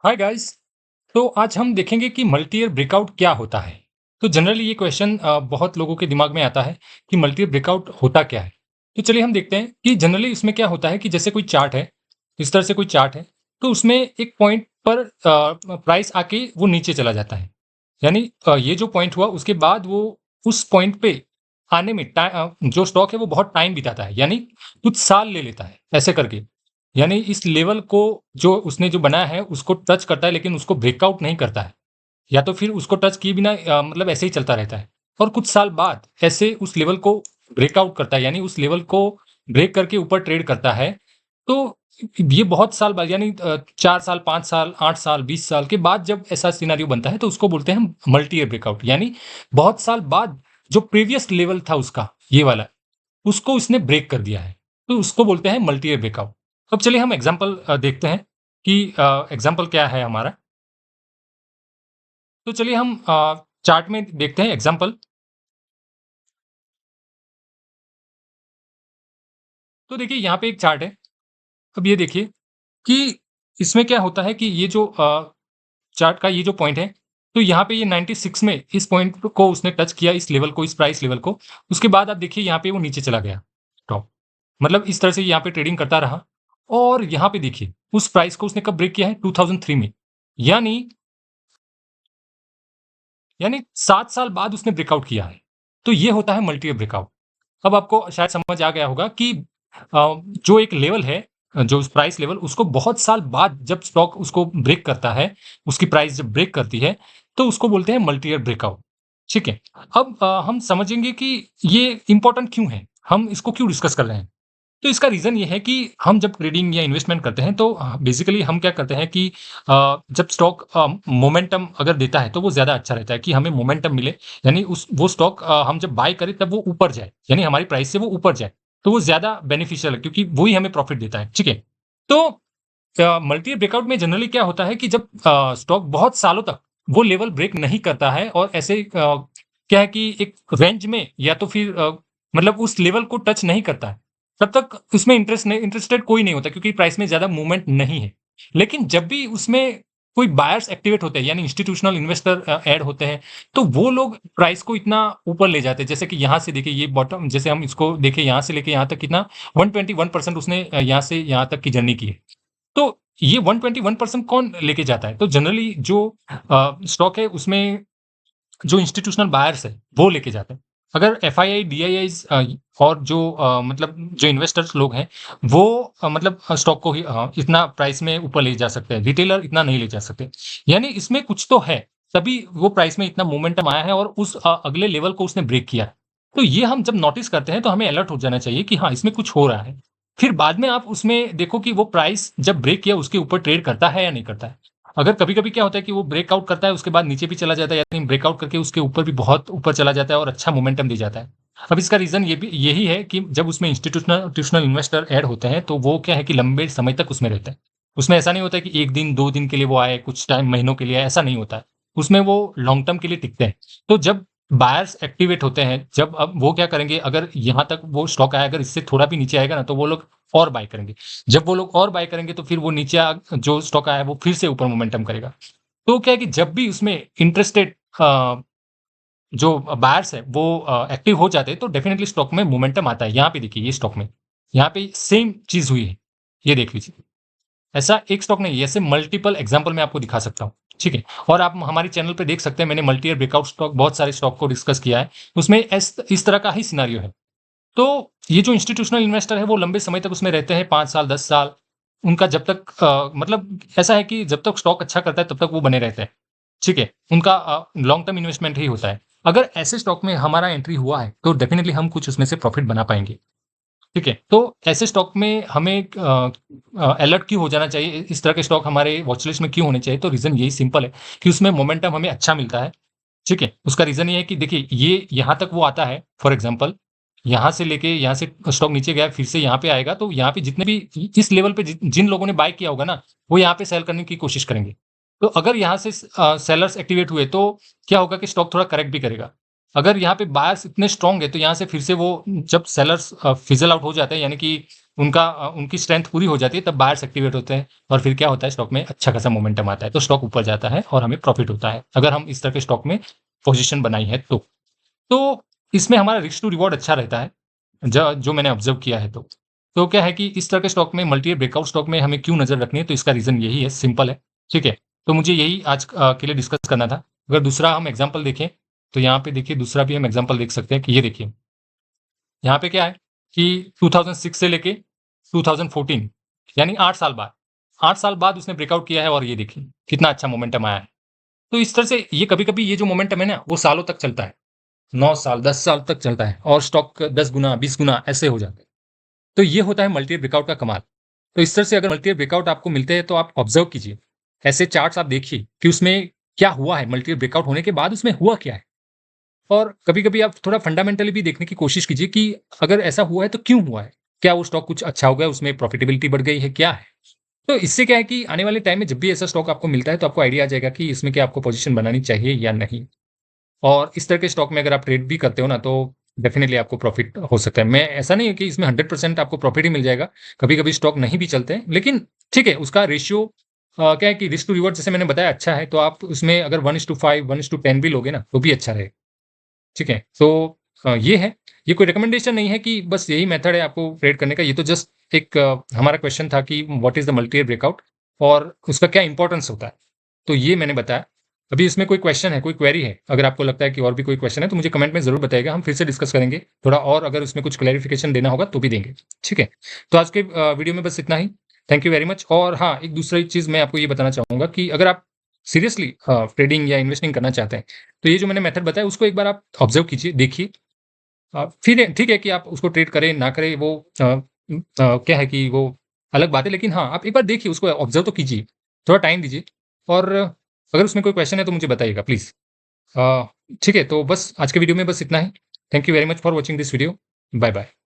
Hi guys. तो आज हम देखेंगे कि मल्टी ईयर ब्रेकआउट क्या होता है। तो जनरली ये क्वेश्चन बहुत लोगों के दिमाग में आता है कि मल्टी ईयर ब्रेकआउट होता क्या है। तो चलिए हम देखते हैं कि जनरली इसमें क्या होता है कि जैसे कोई चार्ट है, इस तरह से कोई चार्ट है, तो उसमें एक पॉइंट पर प्राइस आके वो नीचे चला जाता है। यानी ये जो पॉइंट हुआ उसके बाद वो उस पॉइंट पे आने में जो स्टॉक है वो बहुत टाइम बिताता है, यानी कुछ साल ले लेता है ऐसे करके। यानी इस लेवल को जो उसने जो बनाया है उसको टच करता है, लेकिन उसको ब्रेकआउट नहीं करता है, या तो फिर उसको टच किए बिना मतलब ऐसे ही चलता रहता है। और कुछ साल बाद ऐसे उस लेवल को ब्रेकआउट करता है, यानी उस लेवल को ब्रेक करके ऊपर ट्रेड करता है। तो ये बहुत साल बाद, यानी 4 साल, 5 साल, 8 साल, 20 साल के बाद जब ऐसा सिनेरियो बनता है तो उसको बोलते हैं हम मल्टी ईयर ब्रेकआउट। यानी बहुत साल बाद जो प्रीवियस लेवल था उसका, ये वाला, उसको उसने ब्रेक कर दिया है। तो उसको बोलते हैं मल्टी ईयर ब्रेकआउट। अब चलिए हम एग्जांपल देखते हैं कि एग्जांपल क्या है हमारा। तो चलिए हम चार्ट में देखते हैं एग्जांपल। तो देखिए यहाँ पे एक चार्ट है। अब ये देखिए कि इसमें क्या होता है कि ये जो चार्ट का ये जो पॉइंट है, तो यहाँ पे ये 96 में इस पॉइंट को उसने टच किया, इस लेवल को, इस प्राइस लेवल को। उसके बाद आप देखिए यहाँ पे वो नीचे चला गया स्टॉक। मतलब इस तरह से यहाँ पे ट्रेडिंग करता रहा। और यहाँ पे देखिए उस प्राइस को उसने कब ब्रेक किया है, 2003 में। यानी 7 साल बाद उसने ब्रेकआउट किया है। तो ये होता है मल्टी ईयर ब्रेकआउट। अब आपको शायद समझ आ गया होगा कि जो एक लेवल है, जो प्राइस लेवल, उसको बहुत साल बाद जब स्टॉक उसको ब्रेक करता है, उसकी प्राइस जब ब्रेक करती है, तो उसको बोलते हैं मल्टी ईयर ब्रेकआउट। ठीक है। अब हम समझेंगे कि ये इंपॉर्टेंट क्यों है, हम इसको क्यों डिस्कस कर रहे हैं। तो इसका रीज़न ये है कि हम जब ट्रेडिंग या इन्वेस्टमेंट करते हैं तो बेसिकली हम क्या करते हैं कि जब स्टॉक मोमेंटम अगर देता है तो वो ज़्यादा अच्छा रहता है कि हमें मोमेंटम मिले। यानी उस वो स्टॉक हम जब बाय करें तब वो ऊपर जाए, यानी हमारी प्राइस से वो ऊपर जाए। तो वो ज़्यादा बेनिफिशियल है क्योंकि वो ही हमें प्रॉफिट देता है। ठीक है। तो मल्टी ब्रेकआउट में जनरली क्या होता है कि जब स्टॉक बहुत सालों तक वो लेवल ब्रेक नहीं करता है और ऐसे क्या है कि एक रेंज में या तो फिर मतलब उस लेवल को टच नहीं करता है, तब तक उसमें इंटरेस्टेड कोई नहीं होता क्योंकि प्राइस में ज़्यादा मूवमेंट नहीं है। लेकिन जब भी उसमें कोई बायर्स एक्टिवेट होते हैं, यानी इंस्टीट्यूशनल इन्वेस्टर ऐड होते हैं, तो वो लोग प्राइस को इतना ऊपर ले जाते हैं। जैसे कि यहाँ से देखिए ये बॉटम, जैसे हम इसको देखें यहाँ से लेके यहाँ तक कितना 121% उसने यहाँ से यहाँ तक की जर्नी की है। तो ये 121% कौन लेके जाता है? तो जनरली जो स्टॉक है उसमें जो इंस्टीट्यूशनल बायर्स है वो लेके जाते हैं। अगर एफआईआई, डीआईआईज़ और जो मतलब जो इन्वेस्टर्स लोग हैं वो मतलब स्टॉक को ही इतना प्राइस में ऊपर ले जा सकते हैं। रिटेलर इतना नहीं ले जा सकते। यानी इसमें कुछ तो है, तभी वो प्राइस में इतना मोमेंटम आया है और उस अगले लेवल को उसने ब्रेक किया है। तो ये हम जब नोटिस करते हैं तो हमें अलर्ट हो जाना चाहिए कि हाँ, इसमें कुछ हो रहा है। फिर बाद में आप उसमें देखो कि वो प्राइस जब ब्रेक किया उसके ऊपर ट्रेड करता है या नहीं करता है। अगर कभी-कभी क्या होता है कि वो ब्रेकआउट करता है उसके बाद नीचे भी चला जाता है, यानी ब्रेकआउट करके उसके ऊपर भी बहुत ऊपर चला जाता है और अच्छा मोमेंटम दे जाता है। अब इसका रीज़न ये भी यही है कि जब उसमें इंस्टीट्यूशनल इन्वेस्टर ऐड होते हैं तो वो क्या है कि लंबे समय तक उसमें रहते हैं। उसमें ऐसा नहीं होता है कि 1 दिन, 2 दिन के लिए वो आए, कुछ टाइम महीनों के लिए आए, ऐसा नहीं होता है। उसमें वो लॉन्ग टर्म के लिए टिकते हैं। तो जब बायर्स एक्टिवेट होते हैं, जब अब वो क्या करेंगे, अगर यहाँ तक वो स्टॉक आया, अगर इससे थोड़ा भी नीचे आएगा ना तो वो लोग और बाय करेंगे। जब वो लोग और बाय करेंगे तो फिर वो नीचे जो स्टॉक आया है वो फिर से ऊपर मोमेंटम करेगा। तो क्या है कि जब भी उसमें इंटरेस्टेड जो बायर्स है वो एक्टिव हो जाते हैं तो डेफिनिटली स्टॉक में मोमेंटम आता है। यहाँ पे देखिए ये स्टॉक में, यहाँ पे सेम चीज़ हुई है। ये देख लीजिए। ऐसा एक स्टॉक नहीं है, ऐसे मल्टीपल एग्जांपल मैं आपको दिखा सकता हूँ। ठीक है? और आप हमारे चैनल पे देख सकते हैं, मैंने मल्टी ईयर ब्रेकआउट स्टॉक बहुत सारे स्टॉक को डिस्कस किया है। उसमें इस तरह का ही सिनेरियो है। तो ये जो इंस्टीट्यूशनल इन्वेस्टर है वो लंबे समय तक उसमें रहते हैं, 5 साल, 10 साल। उनका जब तक मतलब ऐसा है कि जब तक स्टॉक अच्छा करता है तब तक वो बने रहते हैं। ठीक है? उनका लॉन्ग टर्म इन्वेस्टमेंट ही होता है। अगर ऐसे स्टॉक में हमारा एंट्री हुआ है तो डेफिनिटली हम कुछ उसमें से प्रॉफिट बना पाएँगे। ठीक है? तो ऐसे स्टॉक में हमें अलर्ट क्यों हो जाना चाहिए? इस तरह के स्टॉक हमारे वॉच लिस्ट में क्यों होने चाहिए? तो रीज़न यही सिंपल है कि उसमें मोमेंटम हमें अच्छा मिलता है। ठीक है? उसका रीज़न ये है कि देखिए ये यहाँ तक वो आता है, फॉर एग्ज़ाम्पल यहाँ से लेके यहाँ से स्टॉक नीचे गया, फिर से यहाँ पे आएगा, तो यहाँ पे जितने भी इस लेवल पे जिन लोगों ने बाय किया होगा ना, वो यहाँ पे सेल करने की कोशिश करेंगे। तो अगर यहाँ से सेलर्स एक्टिवेट हुए तो क्या होगा कि स्टॉक थोड़ा करेक्ट भी करेगा। अगर यहाँ पे बायर्स इतने स्ट्रॉन्ग है तो यहाँ से फिर से वो जब सेलर्स फिज़ल आउट हो जाते हैं, यानी कि उनकी स्ट्रेंथ पूरी हो जाती है, तब बायर्स एक्टिवेट होते हैं और फिर क्या होता है, स्टॉक में अच्छा खासा मोमेंटम आता है, तो स्टॉक ऊपर जाता है और हमें प्रॉफिट होता है, अगर हम इस तरह के स्टॉक में पोजीशन बनाई है तो। तो इसमें हमारा रिस्क टू रिवॉर्ड अच्छा रहता है, जो मैंने ऑब्जर्व किया है तो। तो क्या है कि इस तरह के स्टॉक में, मल्टी ब्रेकआउट स्टॉक में हमें क्यों नज़र रखनी है, तो इसका रीज़न यही है, सिंपल है, ठीक है? तो मुझे यही आज के लिए डिस्कस करना था। अगर दूसरा हम एग्ज़ाम्पल देखें, तो यहाँ पे देखिए दूसरा भी हम एग्ज़ाम्पल देख सकते हैं कि ये देखिए, यहाँ पे क्या है कि 2006 से लेके 2014 यानी 8 साल बाद, 8 साल बाद उसने ब्रेकआउट किया है और ये देखिए कितना अच्छा मोमेंटम आया है। तो इस तरह से ये कभी-कभी ये जो मोमेंटम है ना, वो सालों तक चलता है। 9 साल, 10 साल तक चलता है और स्टॉक 10 गुना, 20 गुना ऐसे हो जाते हैं। तो ये होता है मल्टी ब्रेकआउट का कमाल। तो इस तरह से अगर मल्टी ब्रेकआउट आपको मिलते हैं तो आप ऑब्ज़र्व कीजिए। ऐसे चार्ट्स आप देखिए कि उसमें क्या हुआ है, मल्टी ब्रेकआउट होने के बाद उसमें हुआ क्या है? और कभी-कभी आप थोड़ा फंडामेंटली भी देखने की कोशिश कीजिए कि अगर ऐसा हुआ है तो क्यों हुआ है? क्या वो स्टॉक कुछ अच्छा हो गया, उसमें प्रॉफिटेबिलिटी बढ़ गई है, क्या है? तो इससे क्या है कि आने वाले टाइम में जब भी ऐसा स्टॉक आपको मिलता है तो आपको आइडिया आ जाएगा कि इसमें क्या आपको पोज़ीशन बनानी चाहिए या नहीं। और इस तरह के स्टॉक में अगर आप ट्रेड भी करते हो ना, तो डेफ़िनिटली आपको प्रॉफ़िट हो सकता है। मैं ऐसा नहीं है कि इसमें 100% आपको प्रॉफ़िट ही मिल जाएगा। कभी-कभी स्टॉक नहीं भी चलते हैं, लेकिन ठीक है, उसका रेशियो क्या है कि रिस्क टू रिवॉर्ड जैसे मैंने बताया अच्छा है, तो आप उसमें अगर 1:5, 1:10 भी लोगे ना, तो भी अच्छा रहेगा। ठीक है? तो ये है। ये कोई रिकमेंडेशन नहीं है कि बस यही मेथड है आपको ट्रेड करने का। ये तो जस्ट एक हमारा क्वेश्चन था कि what is the multi-year breakout और उसका क्या इम्पोर्टेंस होता है। तो ये मैंने बताया। अभी इसमें कोई क्वेश्चन है, कोई क्वेरी है, अगर आपको लगता है कि और भी कोई क्वेश्चन है तो मुझे कमेंट में ज़रूर बताइएगा, हम फिर से डिस्कस करेंगे। थोड़ा और अगर उसमें कुछ क्लैरिफिकेशन देना होगा तो भी देंगे। ठीक है? तो आज के वीडियो में बस इतना ही। Thank you very much. और हाँ, एक दूसरी चीज़ मैं आपको ये बताना चाहूँगा कि अगर आप सीरियसली ट्रेडिंग या इन्वेस्टिंग करना चाहते हैं, तो ये जो मैंने मेथड बताया उसको एक बार आप ऑब्ज़र्व कीजिए, देखिए। फिर ठीक है कि आप उसको ट्रेड करें, ना करें वो क्या है कि वो अलग बात है, लेकिन हाँ, आप एक बार देखिए, उसको ऑब्ज़र्व तो कीजिए, थोड़ा टाइम दीजिए और अगर उसमें कोई क्वेश्चन है तो मुझे बताइएगा प्लीज़। ठीक है, तो बस आज के वीडियो में बस इतना ही। Thank you very much for watching this video. Bye bye.